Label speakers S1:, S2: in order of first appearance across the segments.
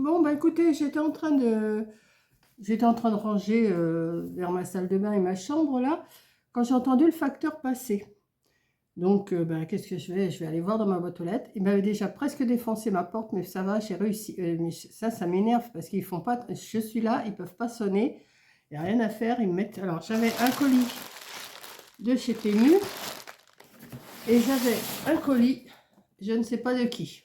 S1: Bon, bah écoutez, j'étais en train de ranger vers ma salle de bain et ma chambre là, quand j'ai entendu le facteur passer. Donc, bah, qu'est-ce que je vais? Je vais aller voir dans ma boîte aux lettres. Il m'avait déjà presque défoncé ma porte, mais ça va, j'ai réussi. Mais ça m'énerve parce qu'ils font pas. Je suis là, ils peuvent pas sonner. Il n'y a rien à faire. Ils me mettent. Alors, j'avais un colis de chez Temu et j'avais un colis, je ne sais pas de qui.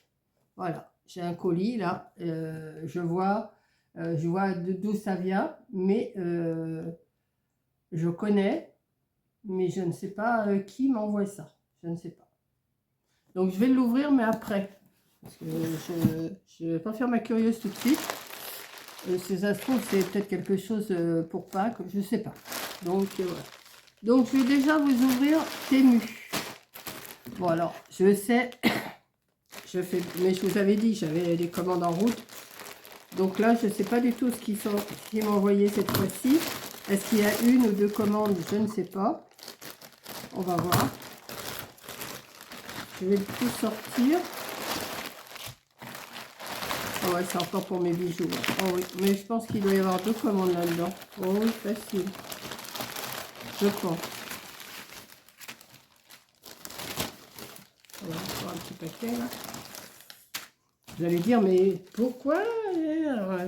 S1: Voilà, j'ai un colis là. Je vois d'où ça vient, mais je connais, mais je ne sais pas qui m'envoie ça. Je ne sais pas. Donc je vais l'ouvrir, mais après. Parce que je ne vais pas faire ma curieuse tout de suite. Ces astros, c'est peut-être quelque chose pour Pâques, je ne sais pas. Donc voilà. Donc je vais déjà vous ouvrir Temu. Bon alors, je sais, mais je vous avais dit, j'avais des commandes en route. Donc là, je ne sais pas du tout ce qu'ils m'ont envoyé cette fois-ci. Est-ce qu'il y a une ou deux commandes? Je ne sais pas. On va voir. Je vais tout sortir. Oh ouais, c'est encore pour mes bijoux. Oh oui, mais je pense qu'il doit y avoir deux commandes là-dedans. Oh oui, facile. Je pense. On va encore un petit paquet là. Vous allez dire, mais pourquoi?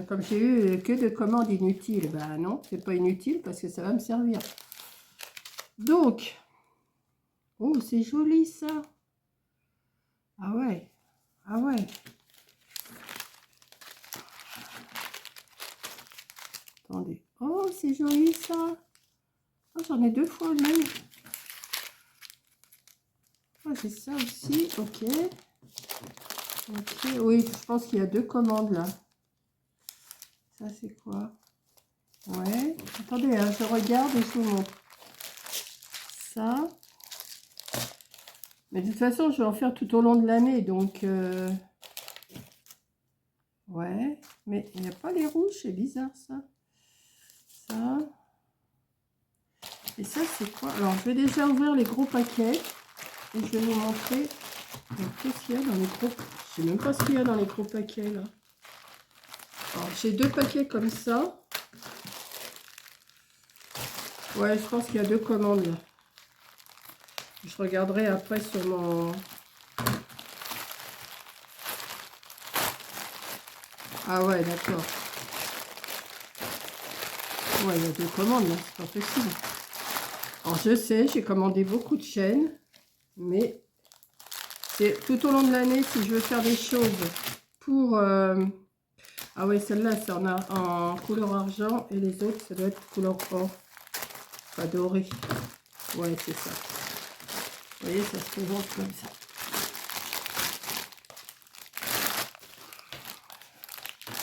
S1: Comme j'ai eu que de commandes inutiles. Ben non, c'est pas inutile parce que ça va me servir. Donc, oh, c'est joli ça. Ah ouais, ah ouais. Attendez. Oh, c'est joli ça. Oh, j'en ai deux fois le même. Ah, c'est ça aussi. Ok. Ok, oui, je pense qu'il y a deux commandes là. Ça, c'est quoi? Ouais. Attendez, hein, je regarde et je vous montre. Ça. Mais de toute façon, je vais en faire tout au long de l'année. Donc, ouais. Mais il n'y a pas les rouges. C'est bizarre ça. Ça. Et ça, c'est quoi? Alors, je vais déjà ouvrir les gros paquets. Et je vais vous montrer. Qu'est-ce qu'il y a dans les gros... Je ne sais même pas ce qu'il y a dans les gros paquets là. Alors, j'ai deux paquets comme ça. Ouais, je pense qu'il y a deux commandes là. Je regarderai après sur mon... Ah ouais, d'accord. Ouais, il y a deux commandes là, c'est pas possible. Alors, je sais, j'ai commandé beaucoup de chaînes. Mais c'est tout au long de l'année, si je veux faire des choses pour... Ah ouais, celle-là, c'est en couleur argent. Et les autres, ça doit être couleur or. Pas doré. Ouais, c'est ça. Vous voyez, ça se présente comme ça.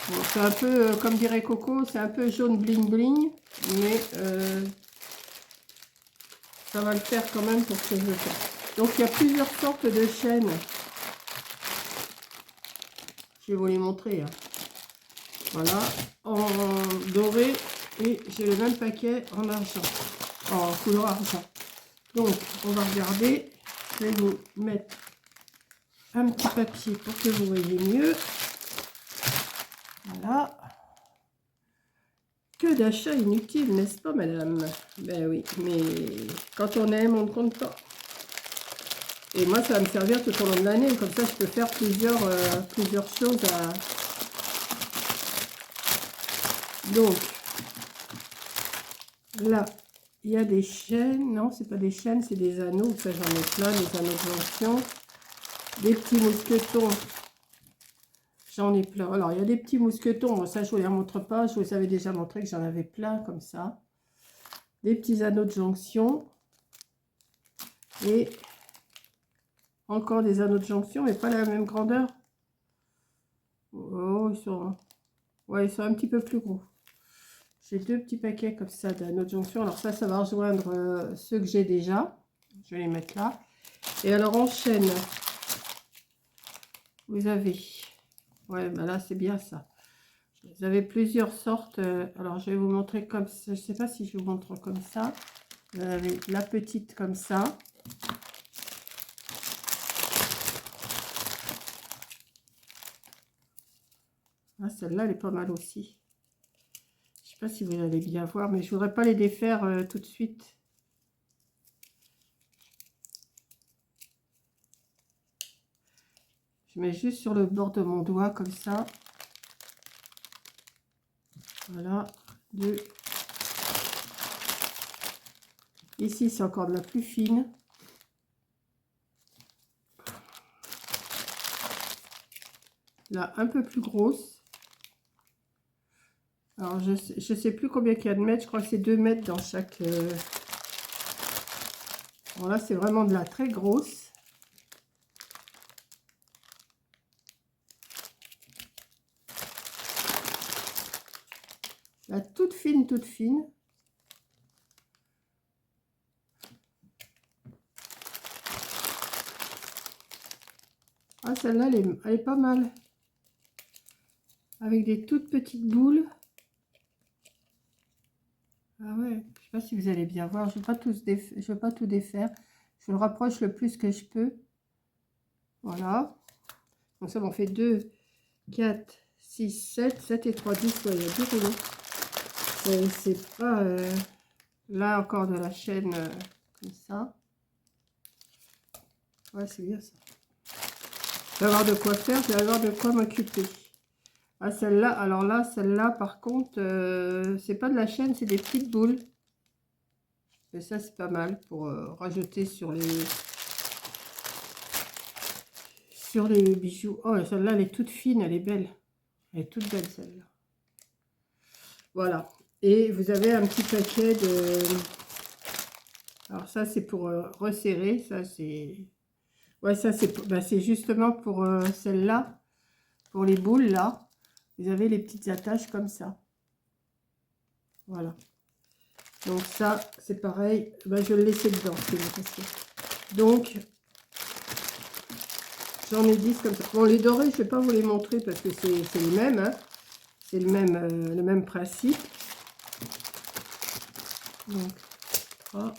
S1: Bon, c'est un peu, comme dirait Coco, c'est un peu jaune bling bling. Mais ça va le faire quand même pour ce que je veux faire. Donc, il y a plusieurs sortes de chaînes. Je vais vous les montrer. Hein. Voilà, en doré et j'ai le même paquet en argent, en couleur argent. Donc, on va regarder. Je vais vous mettre un petit papier pour que vous voyez mieux. Voilà. Que d'achats inutiles, n'est-ce pas, madame? Ben oui, mais quand on aime, on ne compte pas. Et moi, ça va me servir tout au long de l'année. Comme ça, je peux faire plusieurs choses à... Donc, là, il y a des chaînes. Non, c'est pas des chaînes, c'est des anneaux. Ça, j'en ai plein, des anneaux de jonction. Des petits mousquetons. J'en ai plein. Alors, il y a des petits mousquetons. Bon, ça, je ne vous les montre pas. Je vous avais déjà montré que j'en avais plein comme ça. Des petits anneaux de jonction. Et encore des anneaux de jonction, mais pas la même grandeur. Oh, ouais, ils sont un petit peu plus gros. J'ai deux petits paquets comme ça d'anneaux de jonction. Alors ça va rejoindre ceux que j'ai déjà. Je vais les mettre là. Et alors en chaîne, vous avez... Ouais, ben là c'est bien ça. Vous avez plusieurs sortes. Alors je vais vous montrer comme ça. Je ne sais pas si je vous montre comme ça. Vous avez la petite comme ça. Ah, celle-là, elle est pas mal aussi. Je sais pas si vous allez bien voir, mais je voudrais pas les défaire tout de suite. Je mets juste sur le bord de mon doigt, comme ça. Voilà, 2. Ici, c'est encore de la plus fine. Là, un peu plus grosse. Alors, je sais plus combien il y a de mètres. Je crois que c'est 2 mètres dans chaque... Bon, là, c'est vraiment de la très grosse. La toute fine, toute fine. Ah, celle-là, elle est pas mal. Avec des toutes petites boules. Ah ouais, je sais pas si vous allez bien voir. Je ne vais pas tout défaire. Je le rapproche le plus que je peux. Voilà. Donc ça m'en fait 2, 4, 6, 7. 7 et 3, 10. Ouais, il y a 10 rouleaux. C'est pas... là encore de la chaîne comme ça. Ouais, c'est bien ça. Je vais avoir de quoi faire, je vais avoir de quoi m'occuper. Ah, celle-là, alors là, celle-là, par contre, c'est pas de la chaîne, c'est des petites boules. Et ça, c'est pas mal pour rajouter sur les bijoux. Oh, celle-là, elle est toute fine, elle est belle. Elle est toute belle, celle-là. Voilà. Et vous avez un petit paquet de... Alors ça, c'est pour resserrer. Ça, c'est... Ouais, ça, c'est justement pour celle-là. Pour les boules, là. Vous avez les petites attaches comme ça. Voilà. Donc ça, c'est pareil. Ben, je vais le laisser dedans. Donc, j'en ai 10 comme ça. Bon, les dorés, je ne vais pas vous les montrer parce que c'est les mêmes. Hein. C'est le même principe. Donc, oh.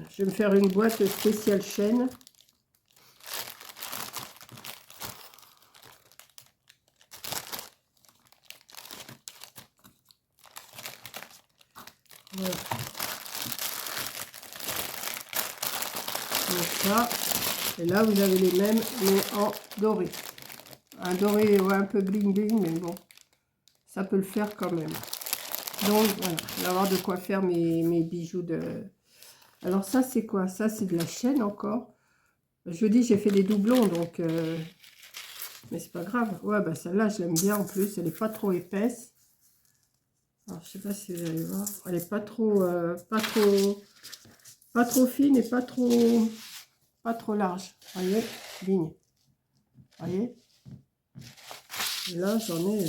S1: Je vais me faire une boîte spéciale chaîne. Voilà. Donc ça, et là vous avez les mêmes, mais en doré. Un doré ouais, un peu bling bling, mais bon, ça peut le faire quand même. Donc voilà, je vais avoir de quoi faire mes bijoux de... Alors ça c'est quoi? Ça c'est de la chaîne encore. Je dis j'ai fait des doublons, donc... mais c'est pas grave. Ouais, bah celle-là je l'aime bien en plus, elle n'est pas trop épaisse. Alors je sais pas si vous allez voir, elle est pas trop fine et pas trop large. Vous voyez, ligne. Vous voyez. Et là j'en ai...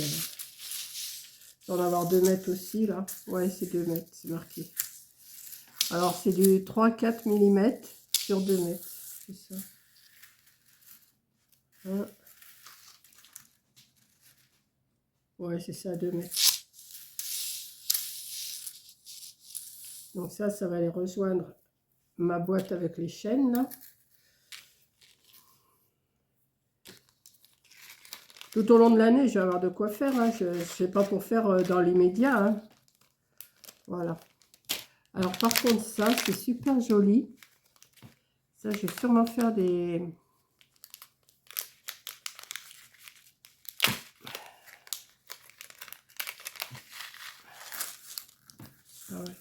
S1: j'en avoir 2 mètres aussi là. Ouais, c'est 2 mètres, c'est marqué. Alors c'est du 3-4 mm sur 2 mètres. C'est ça. Hein. Ouais, c'est ça, 2 mètres. Donc ça va aller rejoindre ma boîte avec les chaînes là. Tout au long de l'année, je vais avoir de quoi faire. Hein. Je ne sais pas pour faire dans l'immédiat. Hein. Voilà. Alors par contre, ça, c'est super joli. Ça, je vais sûrement faire des... Ah ouais.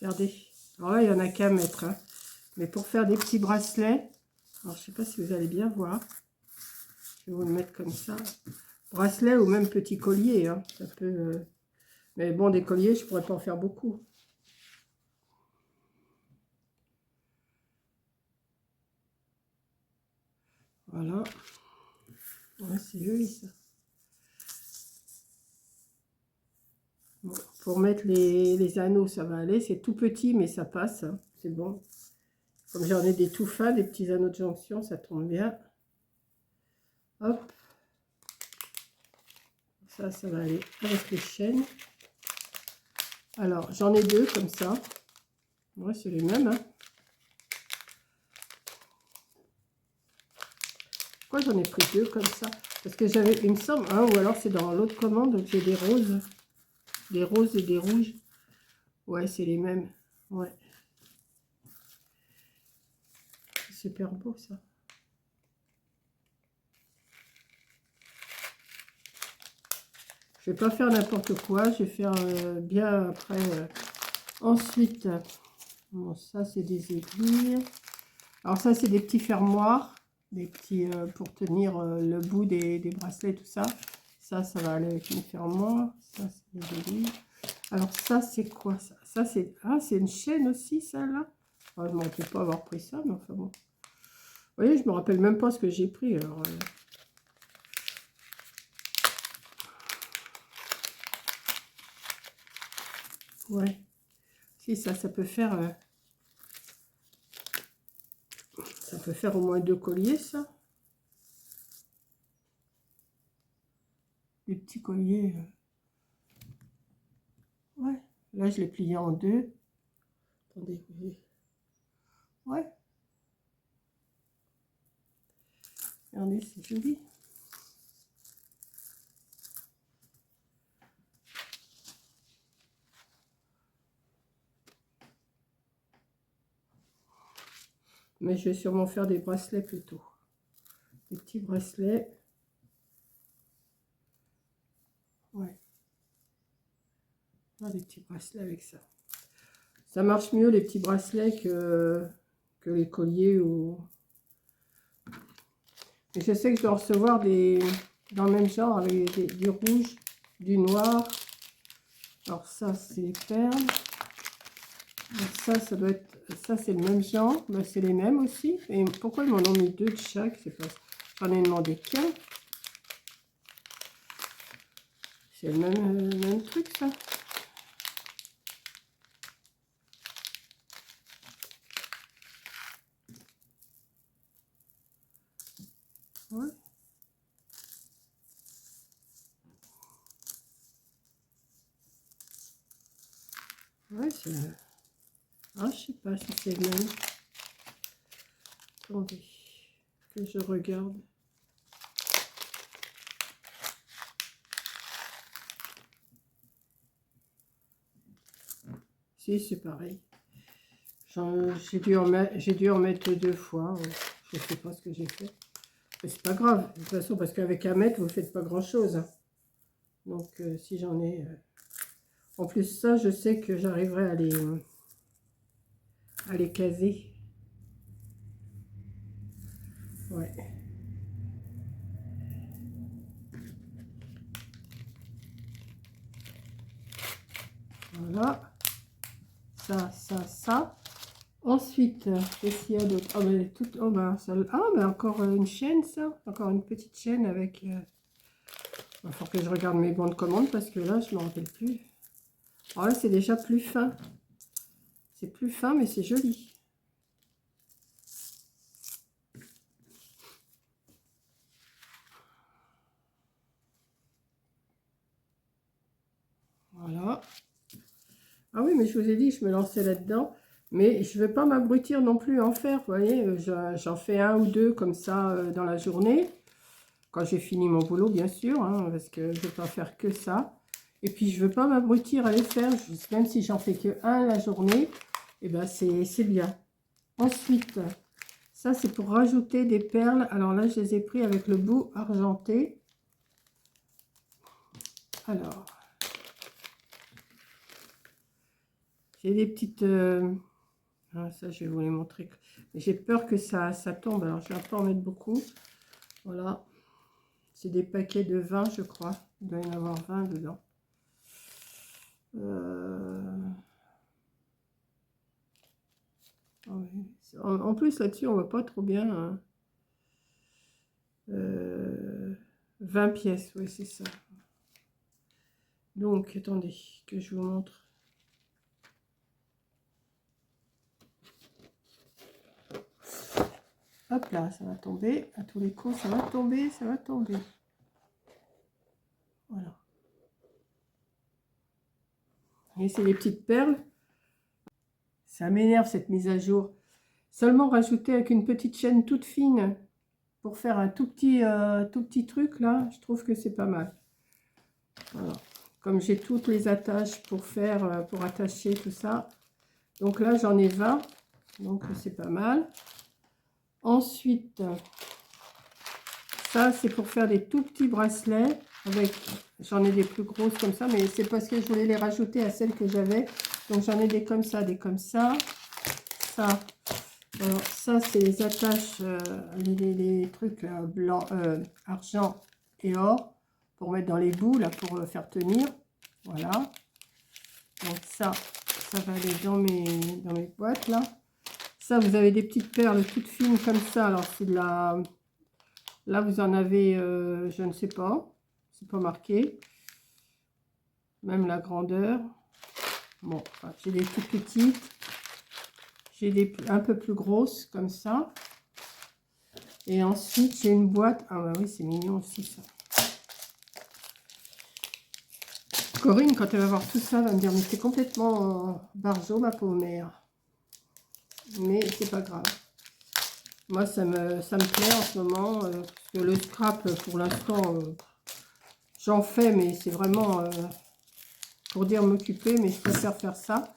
S1: Regardez. Alors là, il n'y en a qu'à mettre. Hein. Mais pour faire des petits bracelets, alors je ne sais pas si vous allez bien voir. Je vais vous le mettre comme ça. Bracelet ou même petit collier. Hein. Ça peut, mais bon, des colliers, je ne pourrais pas en faire beaucoup. Voilà. Ouais, c'est joli ça. Bon, pour mettre les anneaux, ça va aller. C'est tout petit, mais ça passe. Hein. C'est bon. Comme j'en ai des tout fins, des petits anneaux de jonction, ça tombe bien. Hop. Ça va aller avec les chaînes. Alors, j'en ai 2 comme ça. Ouais, c'est les mêmes. Hein. Pourquoi j'en ai pris deux comme ça? Parce que j'avais, il me semble, hein, ou alors c'est dans l'autre commande, j'ai des roses. Des roses et des rouges. Ouais, c'est les mêmes. Ouais. C'est super beau, ça. Je vais pas faire n'importe quoi. Je vais faire bien après. Ensuite, bon, ça, c'est des aiguilles. Alors ça, c'est des petits fermoirs. Des petits pour tenir le bout des bracelets, tout ça. Ça va aller avec une fermoire. Ça, c'est des aiguilles. Alors ça, c'est quoi ça? Ça, c'est... Ah, c'est une chaîne aussi, ça, là. Enfin, je ne me rappelle pas avoir pris ça, mais enfin bon. Vous voyez, je ne me rappelle même pas ce que j'ai pris. Alors, ouais. Si, ça peut faire... ça peut faire au moins 2 colliers, ça. Des petits colliers. Ouais. Là, je l'ai plié en 2. Attendez. Ouais. Regardez, c'est joli. Mais je vais sûrement faire des bracelets plutôt. Des petits bracelets. Ouais. Ah, des petits bracelets avec ça. Ça marche mieux les petits bracelets que les colliers. Et je sais que je dois recevoir des dans le même genre avec du rouge, du noir. Alors ça, c'est les perles. Alors ça doit être... Ça, c'est le même genre. Ben, c'est les mêmes aussi. Et pourquoi ils m'en ont mis 2 de chaque? C'est pas... J'en ai demandé qu'un. C'est le même truc, ça. Ouais. Ouais, c'est... Ah, je sais pas si c'est le même. Attendez, que je regarde. Si, c'est pareil. J'ai dû en mettre 2 fois. Je ne sais pas ce que j'ai fait. Mais c'est pas grave. De toute façon, parce qu'avec 1 mètre, vous ne faites pas grand-chose. Hein. Donc, si j'en ai... En plus, ça, je sais que j'arriverai à les caser. Ouais. Voilà. Ça. Ensuite, qu'est-ce qu'il y a d'autre? Ah, mais tout... oh, ben, ça... ah, mais encore une chaîne, ça. Encore une petite chaîne avec... Il faut que je regarde mes bons de commande parce que là, je ne me rappelle plus. Alors là, c'est déjà plus fin. C'est plus fin, mais c'est joli. Voilà. Ah oui, mais je vous ai dit, je me lançais là-dedans. Mais je ne vais pas m'abrutir non plus en faire. Vous voyez, j'en fais 1 ou 2 comme ça dans la journée. Quand j'ai fini mon boulot, bien sûr. Hein, parce que je ne vais pas faire que ça. Et puis, je ne veux pas m'abrutir à les faire. Même si j'en fais que 1 la journée, et ben c'est bien. Ensuite, ça, c'est pour rajouter des perles. Alors là, je les ai pris avec le bout argenté. Alors, j'ai des petites... ah, ça, je vais vous les montrer. J'ai peur que ça tombe. Alors, je vais pas en mettre beaucoup. Voilà. C'est des paquets de 20, je crois. Il doit y en avoir 20 dedans. En plus, là-dessus, on voit pas trop bien. Hein. 20 pièces, oui, c'est ça. Donc, attendez, que je vous montre. Hop là, ça va tomber. À tous les coups, ça va tomber, ça va tomber. Voilà. Et c'est les petites perles. Ça m'énerve cette mise à jour. Seulement rajouter avec une petite chaîne toute fine pour faire un tout petit truc là, je trouve que c'est pas mal. Voilà. Comme j'ai toutes les attaches pour faire, pour attacher tout ça. Donc là, j'en ai 20. Donc c'est pas mal. Ensuite, ça c'est pour faire des tout petits bracelets. Avec, j'en ai des plus grosses comme ça, mais c'est parce que je voulais les rajouter à celles que j'avais. Donc j'en ai des comme ça, des comme ça. Ça, alors ça c'est les attaches, les trucs blanc, argent et or pour mettre dans les bouts là pour faire tenir. Voilà. Donc ça va aller dans mes boîtes là. Ça, vous avez des petites perles toutes fines comme ça. Alors c'est de la, là vous en avez, je ne sais pas, c'est pas marqué. Même la grandeur. Bon, enfin, j'ai des toutes petites. J'ai des un peu plus grosses comme ça. Et ensuite, j'ai une boîte. Ah bah oui, c'est mignon aussi ça. Corinne, quand elle va voir tout ça, va me dire, mais c'est complètement barjo, ma pauvre mère. Mais c'est pas grave. Moi, ça me plaît en ce moment. Parce que le scrap, pour l'instant, j'en fais, mais c'est vraiment pour dire m'occuper. Mais je préfère faire ça.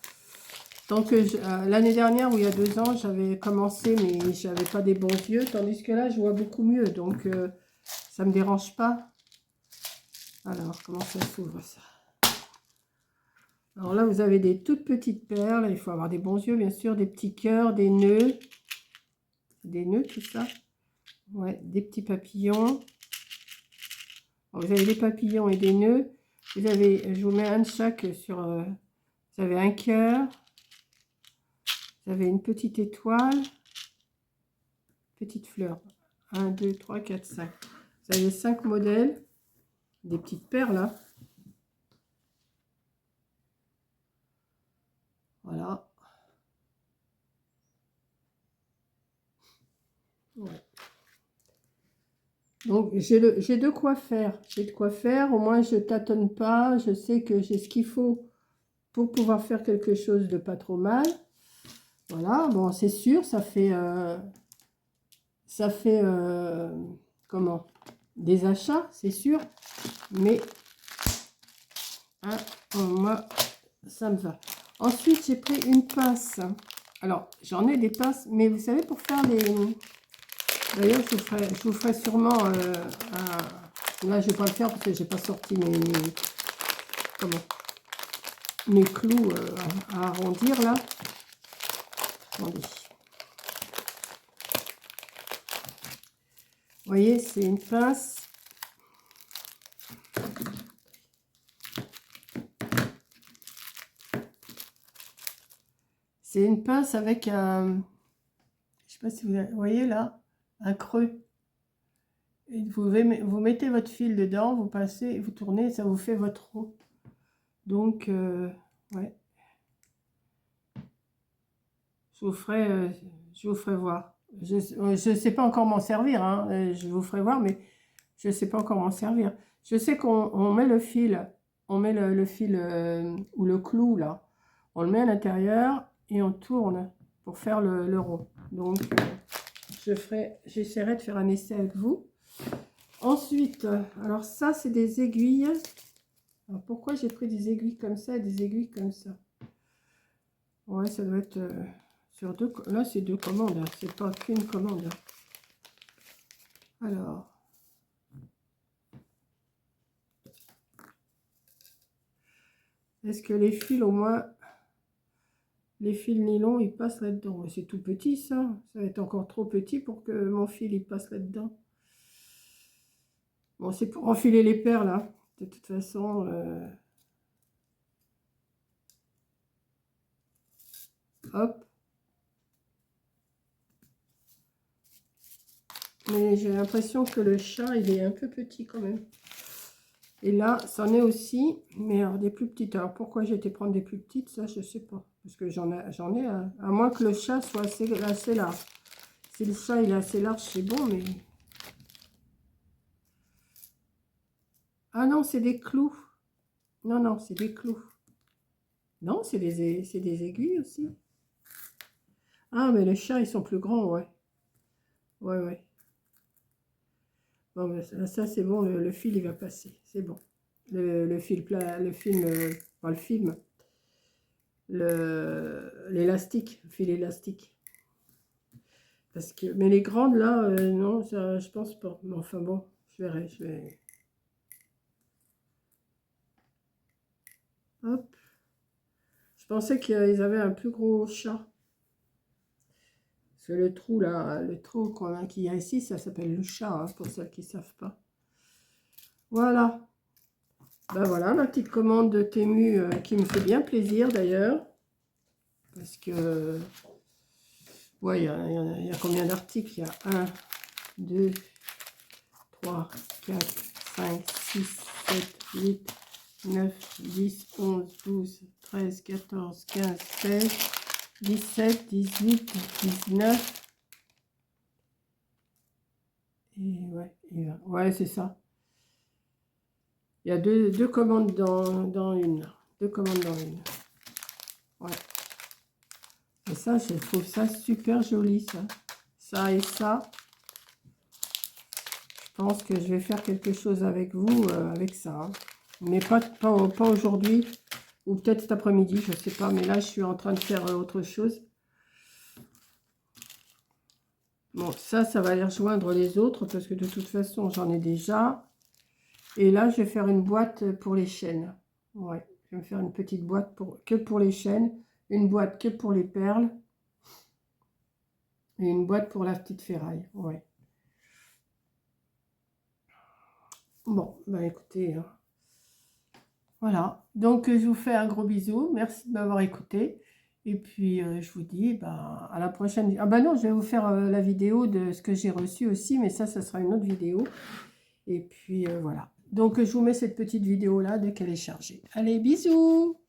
S1: Donc, l'année dernière, ou il y a 2 ans, j'avais commencé, mais j'avais pas des bons yeux. Tandis que là, je vois beaucoup mieux. Donc, ça me dérange pas. Alors, comment ça s'ouvre ça? Alors là, vous avez des toutes petites perles. Il faut avoir des bons yeux, bien sûr. Des petits cœurs, des nœuds. Des nœuds, tout ça. Ouais, des petits papillons. Alors, vous avez des papillons et des nœuds. Vous avez, je vous mets un de chaque sur... vous avez un cœur. Vous avez une petite étoile. Petite fleur. 1, 2, 3, 4, 5. Vous avez 5 modèles. Des petites perles, là. Voilà. Ouais. Donc, j'ai de quoi faire. J'ai de quoi faire. Au moins, je tâtonne pas. Je sais que j'ai ce qu'il faut pour pouvoir faire quelque chose de pas trop mal. Voilà. Bon, c'est sûr, ça fait comment? Des achats, c'est sûr. Mais, hein, moi, ça me va. Ensuite, j'ai pris une pince. Alors, j'en ai des pinces, mais vous savez, pour faire les... D'ailleurs, je vous ferai sûrement là, je vais pas le faire parce que j'ai pas sorti mes clous à arrondir, là. Attendez. Vous voyez, c'est une pince. C'est une pince avec un... Je sais pas si vous voyez, là, un creux. Et vous mettez votre fil dedans, vous passez, vous tournez, ça vous fait votre roue. Donc, ouais. Je vous ferai voir. Je ne sais pas encore m'en servir, hein. Je vous ferai voir, mais je ne sais pas encore m'en servir. Je sais qu'on met le fil, le fil ou le clou, là. On le met à l'intérieur et on tourne pour faire le rond. Donc, j'essaierai de faire un essai avec vous. Ensuite, alors ça, c'est des aiguilles. Alors, pourquoi j'ai pris des aiguilles comme ça et des aiguilles comme ça? Ouais, ça doit être sur deux. Là, c'est 2 commandes. Hein. C'est pas qu'une commande. Hein. Alors. Est-ce que les fils, au moins, les fils nylon, ils passent là-dedans? C'est tout petit, ça. Ça va être encore trop petit pour que mon fil, il passe là-dedans. Bon, c'est pour enfiler les perles, là. De toute façon... Hop. Mais j'ai l'impression que le chat, il est un peu petit quand même. Et là, c'en est aussi, mais alors des plus petites. Alors pourquoi j'ai été prendre des plus petites, ça, je sais pas. Parce que j'en ai à moins que le chat soit assez large. Si le chat, il est assez large, c'est bon, mais... Ah non, c'est des clous. Non, non, c'est des clous. Non, c'est des aiguilles aussi. Ah, mais les chats, ils sont plus grands, ouais. Ouais, ouais. Bon, ben, ça c'est bon, le fil il va passer, c'est bon. Le fil plat, le film, pas le film, l'élastique, le fil élastique. Parce que, mais les grandes là, non, ça, je pense pas. Mais enfin bon, je verrai, je vais. Hop. Je pensais qu'ils avaient un plus gros chat. Parce que le trou là, le trou qu'il y a ici, ça s'appelle le chat, hein, pour ceux qui ne savent pas. Voilà. Ben voilà, ma petite commande de Temu qui me fait bien plaisir d'ailleurs. Parce que, ouais, il y a combien d'articles? Il y a 1, 2, 3, 4, 5, 6, 7, 8, 9, 10, 11, 12, 13, 14, 15, 16, 17, 18, 19. Et ouais, c'est ça. Il y a deux commandes dans une. Deux commandes dans une. Ouais. Et ça, je trouve ça super joli, ça. Ça et ça. Je pense que je vais faire quelque chose avec vous, avec ça. Hein. Mais pas aujourd'hui. Ou peut-être cet après-midi, je ne sais pas. Mais là, je suis en train de faire autre chose. Bon, ça va aller rejoindre les autres. Parce que de toute façon, j'en ai déjà. Et là, je vais faire une boîte pour les chaînes. Ouais, je vais me faire une petite boîte que pour les chaînes. Une boîte que pour les perles. Et une boîte pour la petite ferraille. Ouais. Bon, bah écoutez. Hein. Voilà. Donc, je vous fais un gros bisou. Merci de m'avoir écouté. Et puis, je vous dis bah, à la prochaine. Ah bah non, je vais vous faire la vidéo de ce que j'ai reçu aussi. Mais ça sera une autre vidéo. Et puis, voilà. Donc, je vous mets cette petite vidéo-là dès qu'elle est chargée. Allez, bisous!